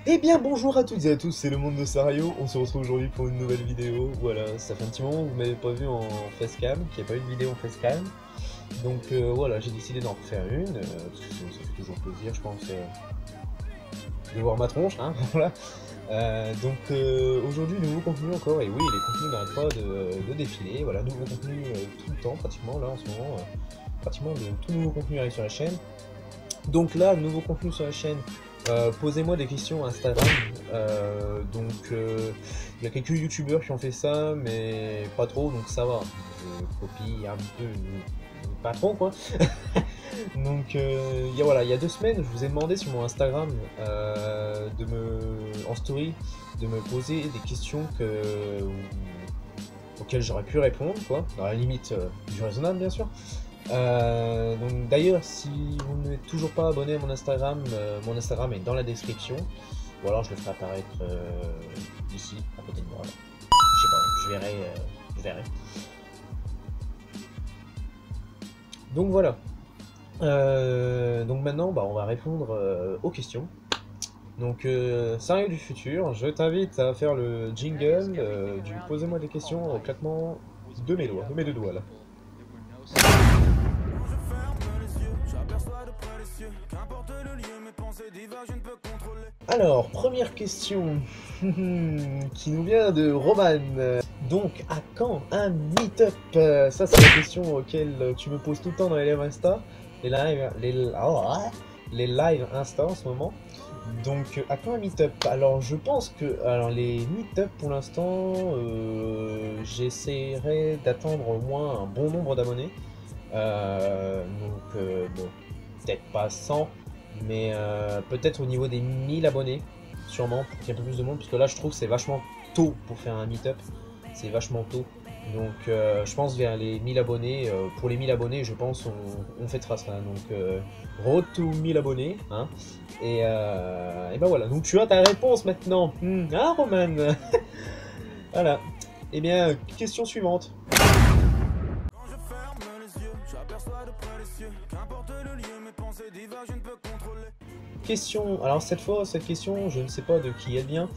Eh bien bonjour à toutes et à tous, c'est le monde de Sario, on se retrouve aujourd'hui pour une nouvelle vidéo. Voilà, ça fait un petit moment que vous m'avez pas vu en facecam, qu'il n'y a pas eu de vidéo en facecam. Donc voilà, j'ai décidé d'en refaire une, parce que ça fait toujours plaisir je pense de voir ma tronche, hein, voilà. Aujourd'hui nouveau contenu encore, et oui les contenus n'arrêtent pas de défiler, voilà, nouveau contenu tout le temps pratiquement là en ce moment, pratiquement de tout nouveau contenu arrive sur la chaîne. Donc là, nouveau contenu sur la chaîne, posez-moi des questions Instagram. Il y a quelques youtubeurs qui ont fait ça, mais pas trop, donc ça va. Je copie un peu, pas trop quoi. Voilà, il y a 2 semaines, je vous ai demandé sur mon Instagram en story de me poser des questions auxquelles j'aurais pu répondre, quoi, dans la limite du raisonnable bien sûr. Donc d'ailleurs, si vous n'êtes toujours pas abonné à mon Instagram est dans la description. Ou alors je le ferai apparaître ici, à côté de moi. Là. Je sais pas, je verrai. Donc voilà. Donc maintenant, on va répondre aux questions. Donc, Sario du futur, je t'invite à faire le jingle du posez-moi des questions au claquement de mes doigts, de mes deux doigts là. Alors, première question qui nous vient de Roman. Donc, à quand un meet-up? Ça, c'est la question auquel tu me poses tout le temps dans les lives Insta. Les lives Insta en ce moment. Donc, à quand un meet-up? Alors, je pense que les meet-up pour l'instant, j'essaierai d'attendre au moins un bon nombre d'abonnés. Bon, peut-être pas 100, mais peut-être au niveau des 1000 abonnés, sûrement, pour qu'il y ait un peu plus de monde, parce que là je trouve que c'est vachement tôt pour faire un meet-up, c'est vachement tôt. Donc je pense vers les 1000 abonnés, pour les 1000 abonnés je pense on fêtera ça, donc road to 1000 abonnés, hein, et ben voilà, donc tu as ta réponse maintenant, hein Roman. Voilà, et bien question suivante. Question, alors cette fois, cette question, je ne sais pas de qui elle vient,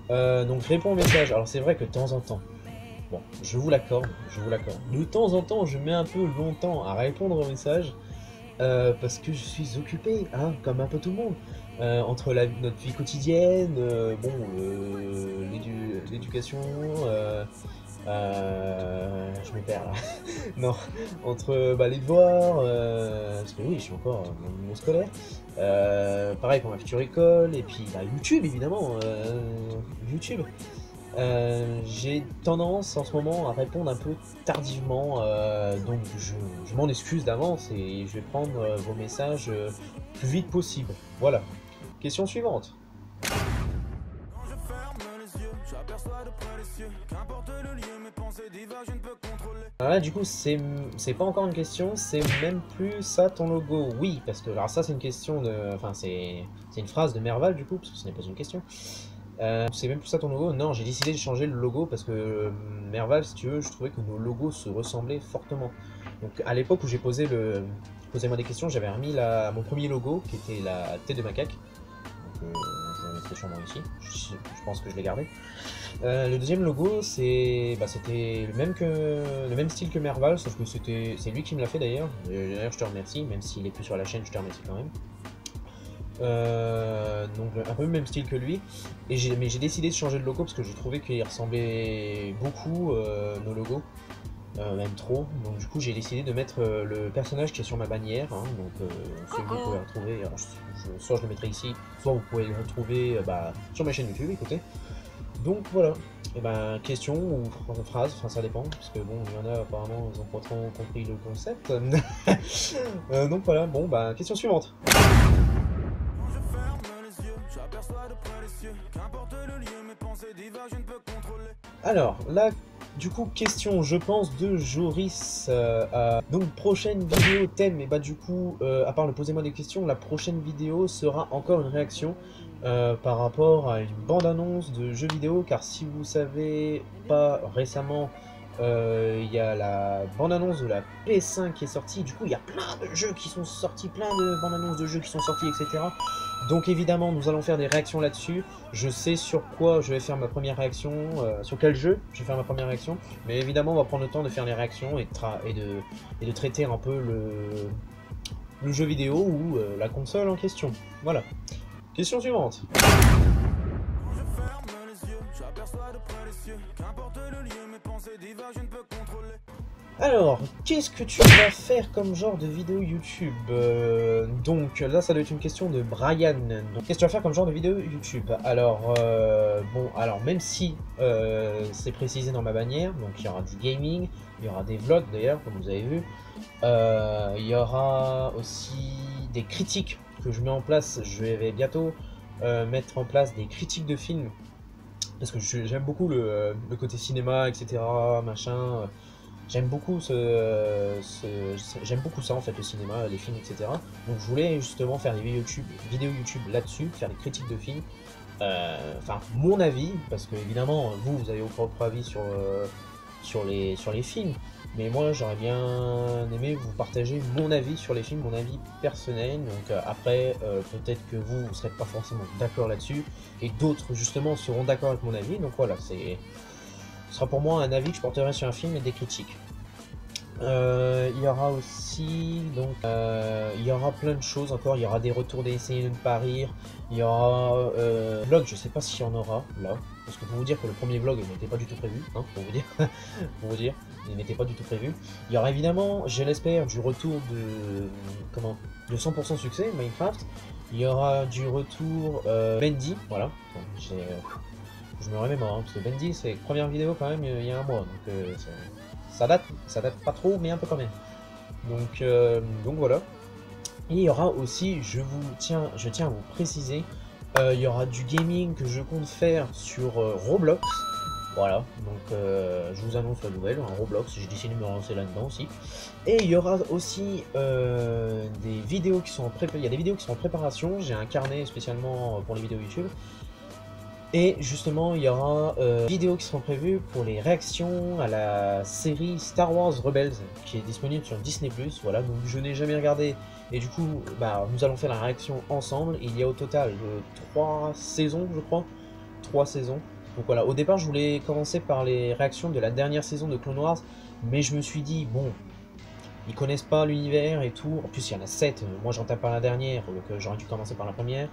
donc réponds au message. Alors c'est vrai que de temps en temps, bon, je vous l'accorde, de temps en temps je mets un peu longtemps à répondre au message, parce que je suis occupé, hein, comme un peu tout le monde, entre notre vie quotidienne, l'éducation, je me perds là. Non, entre les devoirs, parce que oui, je suis encore dans le niveau scolaire. Pareil pour ma future école, et puis YouTube évidemment, YouTube. J'ai tendance en ce moment à répondre un peu tardivement, donc je m'en excuse d'avance et je vais prendre vos messages le plus vite possible. Voilà. Question suivante. Alors là, du coup, c'est pas encore une question, c'est même plus ça ton logo. Oui, parce que alors ça, c'est une question de, enfin, c'est une phrase de Merval du coup, parce que ce n'est pas une question. C'est même plus ça ton logo. Non, j'ai décidé de changer le logo parce que Merval, si tu veux, je trouvais que nos logos se ressemblaient fortement. Donc à l'époque où j'ai posez-moi des questions, j'avais remis mon premier logo qui était la tête de macaque. Donc je le mettrai sûrement ici. Je pense que je l'ai gardé. Le deuxième logo, c'était le même style que Merval, sauf que c'est lui qui me l'a fait d'ailleurs. D'ailleurs, je te remercie, même s'il est plus sur la chaîne, je te remercie quand même. Donc un peu le même style que lui, mais j'ai décidé de changer de logo parce que je trouvais qu'il ressemblait beaucoup nos logos, même trop. Donc du coup j'ai décidé de mettre le personnage qui est sur ma bannière, hein, donc celui que vous pouvez retrouver. Alors, soit je le mettrai ici, soit vous pouvez le retrouver sur ma chaîne YouTube. Écoutez. Donc voilà. Et question ou phrase, enfin ça dépend, parce que bon, il y en a apparemment, ils ont pas trop compris le concept. Donc voilà, bon question suivante. Alors, là, du coup, question, je pense, de Joris. Donc, prochaine vidéo thème, et du coup, à part le posez-moi des questions, la prochaine vidéo sera encore une réaction par rapport à une bande-annonce de jeux vidéo, car si vous savez pas, récemment, Il y a la bande-annonce de la PS5 qui est sortie. Du coup, il y a plein de jeux qui sont sortis, plein de bandes-annonces de jeux qui sont sortis, etc. Donc évidemment, nous allons faire des réactions là-dessus. Je sais sur quoi je vais faire ma première réaction, sur quel jeu je vais faire ma première réaction. Mais évidemment, on va prendre le temps de faire les réactions et de traiter un peu le jeu vidéo ou la console en question. Voilà. Question suivante. Alors, qu'est-ce que tu vas faire comme genre de vidéo YouTube? Donc là, ça doit être une question de Brian. Donc, qu'est-ce que tu vas faire comme genre de vidéo YouTube? Alors, bon, alors même si c'est précisé dans ma bannière, donc il y aura du gaming, il y aura des vlogs d'ailleurs, comme vous avez vu, il y aura aussi des critiques que je mets en place. Je vais bientôt mettre en place des critiques de films, parce que j'aime beaucoup le côté cinéma, etc., machin. J'aime beaucoup j'aime beaucoup ça en fait, le cinéma, les films, etc. Donc je voulais justement faire des vidéos YouTube là-dessus, faire des critiques de films. Enfin, mon avis, parce que évidemment, vous avez votre propre avis sur les films. Mais moi, j'aurais bien aimé vous partager mon avis sur les films, mon avis personnel. Donc après, peut-être que vous ne serez pas forcément d'accord là-dessus. Et d'autres, justement, seront d'accord avec mon avis. Donc voilà, ce sera pour moi un avis que je porterai sur un film et des critiques. Il y aura aussi, donc, il y aura plein de choses encore. Il y aura des retours des essais de ne pas rire. Il y aura vlog, je sais pas s'il y en aura là. Parce que pour vous dire que le premier vlog n'était pas du tout prévu, hein, pour vous dire, pour vous dire, il n'était pas du tout prévu. Il y aura évidemment, je l'espère, du retour de 100% succès, Minecraft. Il y aura du retour Bendy, voilà. Je me remémore, hein, parce que Bendy, c'est la première vidéo quand même il y a un mois, donc ça date pas trop, mais un peu quand même. Donc voilà. Et il y aura aussi, je tiens à vous préciser, il y aura du gaming que je compte faire sur Roblox. Voilà, donc je vous annonce la nouvelle, hein, Roblox, j'ai décidé de me lancer là-dedans aussi. Et il y aura aussi des vidéos qui sont il y a des vidéos qui sont en préparation, j'ai un carnet spécialement pour les vidéos YouTube. Et justement, il y aura des vidéos qui seront prévues pour les réactions à la série Star Wars Rebels, qui est disponible sur Disney+. Voilà, donc je n'ai jamais regardé, et du coup, bah, nous allons faire la réaction ensemble. Il y a au total 3 saisons, je crois. 3 saisons. Donc voilà, au départ, je voulais commencer par les réactions de la dernière saison de Clone Wars, mais je me suis dit, bon, ils connaissent pas l'univers et tout. En plus, il y en a 7, moi j'en tape par la dernière, donc j'aurais dû commencer par la première.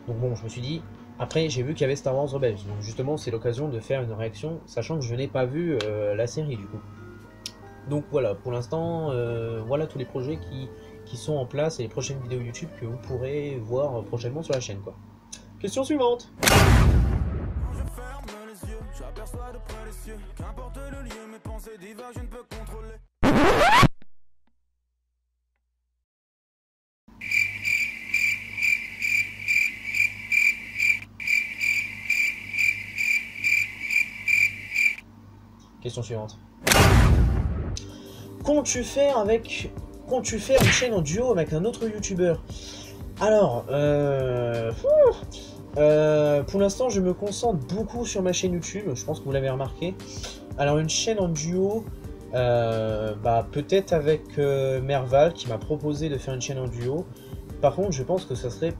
Donc bon, je me suis dit... Après, j'ai vu qu'il y avait Star Wars Rebels, donc justement, c'est l'occasion de faire une réaction, sachant que je n'ai pas vu la série, du coup. Donc voilà, pour l'instant, voilà tous les projets qui sont en place et les prochaines vidéos YouTube que vous pourrez voir prochainement sur la chaîne, quoi. Question suivante. Question suivante. Comptes-tu faire une chaîne en duo avec un autre youtubeur? Alors, pour l'instant, je me concentre beaucoup sur ma chaîne YouTube, je pense que vous l'avez remarqué. Alors, une chaîne en duo, bah, peut-être avec Merval, qui m'a proposé de faire une chaîne en duo. Par contre, je pense que ça serait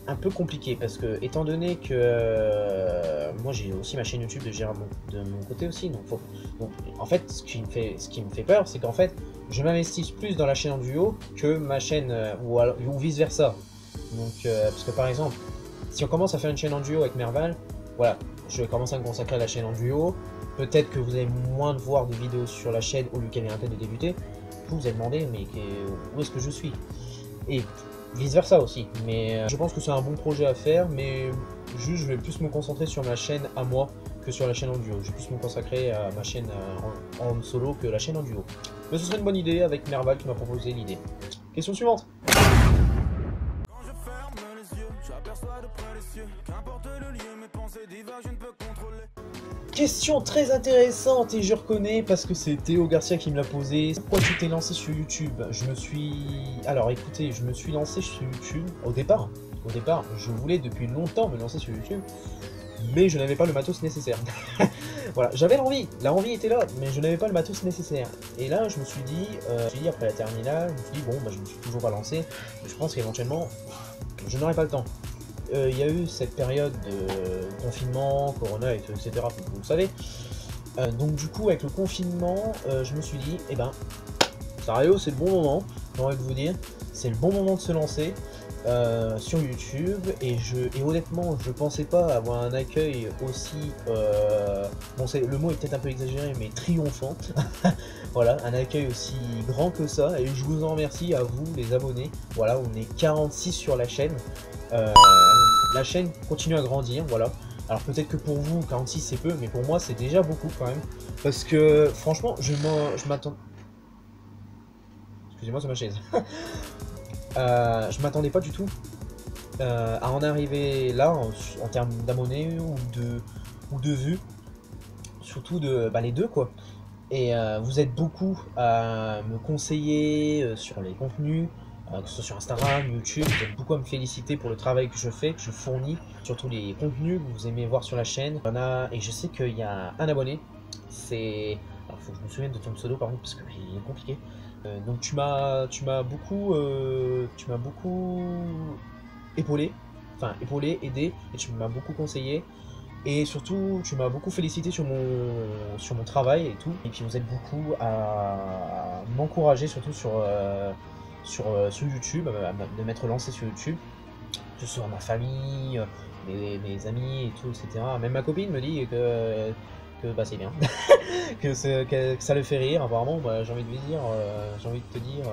un peu compliqué, parce que, étant donné que moi j'ai aussi ma chaîne YouTube de gérer de mon côté aussi, donc en fait, ce qui me fait peur, c'est qu'en fait, je m'investisse plus dans la chaîne en duo que ma chaîne, ou vice versa. Donc, parce que par exemple, si on commence à faire une chaîne en duo avec Merval, voilà, je vais commencer à me consacrer à la chaîne en duo. Peut-être que vous allez moins de voir de vidéos sur la chaîne au lieu qu'elle est en train de débuter. Vous allez demander, mais où est-ce que je suis? Et vice versa aussi. Mais je pense que c'est un bon projet à faire, mais juste je vais plus me concentrer sur ma chaîne à moi que sur la chaîne en duo. Je vais plus me consacrer à ma chaîne en solo que la chaîne en duo. Mais ce serait une bonne idée avec Merval qui m'a proposé l'idée. Question suivante. Question très intéressante et je reconnais parce que c'est Théo Garcia qui me l'a posé. Pourquoi tu t'es lancé sur YouTube? Alors écoutez, je me suis lancé sur YouTube au départ, je voulais depuis longtemps me lancer sur YouTube. mais je n'avais pas le matos nécessaire. Voilà, j'avais l'envie était là, mais je n'avais pas le matos nécessaire. Et là, je me suis dit après la terminale, je me suis dit, bon, bah, je me suis toujours pas lancé, mais je pense qu'éventuellement, je n'aurai pas le temps. Il y a eu cette période de confinement, corona, et tout, etc., vous le savez. Donc du coup, avec le confinement, je me suis dit, eh ben, sérieux, c'est le bon moment, j'ai envie de vous dire, c'est le bon moment de se lancer. Sur YouTube et honnêtement je pensais pas avoir un accueil aussi bon le mot est peut-être un peu exagéré mais triomphant. Voilà, un accueil aussi grand que ça et je vous en remercie à vous les abonnés. Voilà, on est 46 sur la chaîne, la chaîne continue à grandir. Voilà, alors peut-être que pour vous 46 c'est peu mais pour moi c'est déjà beaucoup quand même parce que franchement je m'attends, excusez-moi c'est ma chaise. Je m'attendais pas du tout à en arriver là en termes d'abonnés ou de vues, surtout de les deux quoi. Et vous êtes beaucoup à me conseiller sur les contenus, que ce soit sur Instagram, YouTube, vous êtes beaucoup à me féliciter pour le travail que je fais, que je fournis, surtout les contenus que vous aimez voir sur la chaîne. Et je sais qu'il y a un abonné, c'est... Alors faut que je me souvienne de ton pseudo par contre parce que il est compliqué. Donc tu m'as beaucoup épaulé, aidé, et tu m'as beaucoup conseillé, et surtout tu m'as beaucoup félicité sur mon travail et tout, et puis vous êtes beaucoup à m'encourager surtout sur YouTube, de m'être lancé sur YouTube, que ce soit ma famille, mes amis et tout, etc. Même ma copine me dit que bah, c'est bien, que ça le fait rire apparemment. Bah, j'ai envie de te dire,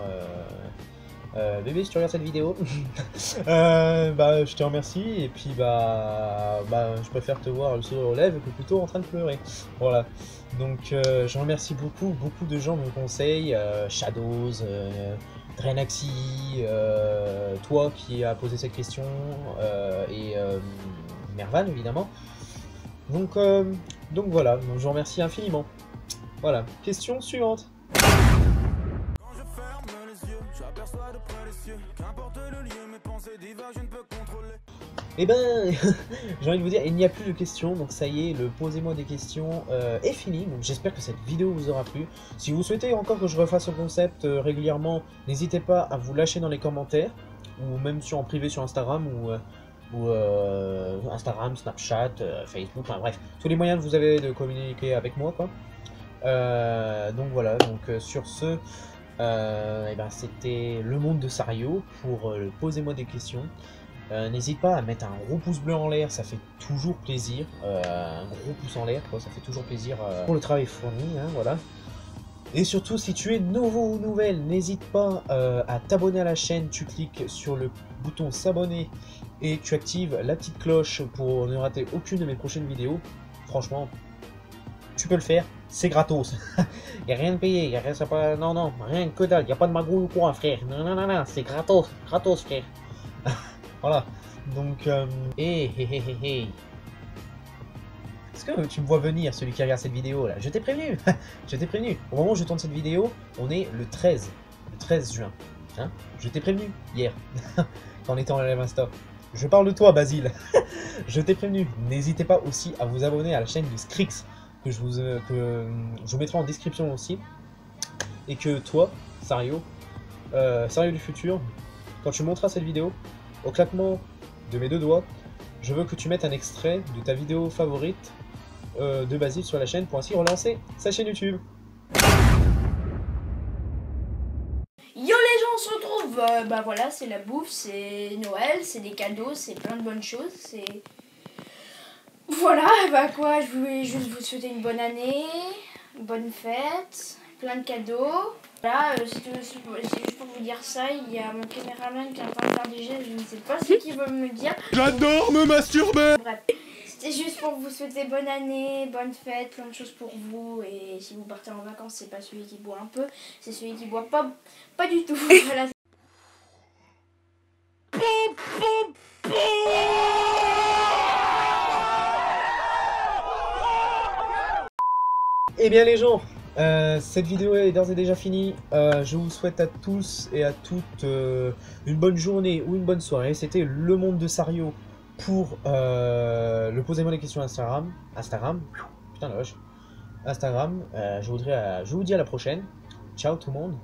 bébé, si tu regardes cette vidéo, bah, je te remercie, et puis bah, je préfère te voir le sourire aux lèvres que plutôt en train de pleurer. Voilà, donc je remercie beaucoup de gens me conseillent, Shadows, Drenaxi, toi qui as posé cette question, et Mervan évidemment. Donc voilà, donc je vous remercie infiniment. Voilà, question suivante. Quand je ferme les yeux, j'aperçois de près les cieux, qu'importe le lieu, mes pensées divergent, je ne peux contrôler. Eh ben, j'ai envie de vous dire, il n'y a plus de questions, donc ça y est, le posez-moi des questions est fini. Donc j'espère que cette vidéo vous aura plu. Si vous souhaitez encore que je refasse ce concept régulièrement, n'hésitez pas à vous lâcher dans les commentaires, ou même en privé sur Instagram, ou Instagram, Snapchat, Facebook, enfin bref, tous les moyens que vous avez de communiquer avec moi quoi. Donc voilà, donc sur ce, et ben, c'était le monde de Sario pour posez-moi des questions. N'hésite pas à mettre un gros pouce bleu en l'air, ça fait toujours plaisir, un gros pouce en l'air quoi, ça fait toujours plaisir pour le travail fourni, hein, voilà. Et surtout, si tu es nouveau ou nouvelle, n'hésite pas à t'abonner à la chaîne, tu cliques sur le bouton s'abonner et tu actives la petite cloche pour ne rater aucune de mes prochaines vidéos. Franchement, tu peux le faire, c'est gratos. Il n'y a rien de payé, y a rien, pas, non, rien que dalle, il n'y a pas de magouille ou quoi frère, non, c'est gratos frère. Voilà, donc, est-ce que tu me vois venir, celui qui regarde cette vidéo là? Je t'ai prévenu. Je t'ai prévenu. Au moment où je tourne cette vidéo, on est le 13 juin. Hein, je t'ai prévenu hier, quand on était en live Insta. Je parle de toi, Basile. Je t'ai prévenu. N'hésitez pas aussi à vous abonner à la chaîne de Scrix, que je vous mettrai en description aussi. Et que toi, Sario du futur, quand tu monteras cette vidéo, au claquement de mes deux doigts, je veux que tu mettes un extrait de ta vidéo favorite de Basile sur la chaîne pour ainsi relancer sa chaîne YouTube. Yo les gens, on se retrouve, bah voilà, c'est la bouffe, c'est Noël, c'est des cadeaux, c'est plein de bonnes choses, c'est... Voilà, bah quoi, je voulais juste vous souhaiter une bonne année, une bonne fête, plein de cadeaux. Voilà, c'est juste pour vous dire ça, il y a mon caméraman qui est en train de faire des gestes, je ne sais pas ce qu'il veut me dire. J'adore me masturber. Bref, c'était juste pour vous souhaiter bonne année, bonne fête, plein de choses pour vous. Et si vous partez en vacances, c'est pas celui qui boit un peu, c'est celui qui boit pas du tout. Voilà. Eh bien les gens, cette vidéo est d'ores et déjà finie. Je vous souhaite à tous et à toutes une bonne journée ou une bonne soirée. C'était le monde de Sario pour le posez-moi des questions Instagram. Instagram. Putain la vache. Instagram. Je vous dis à la prochaine. Ciao tout le monde.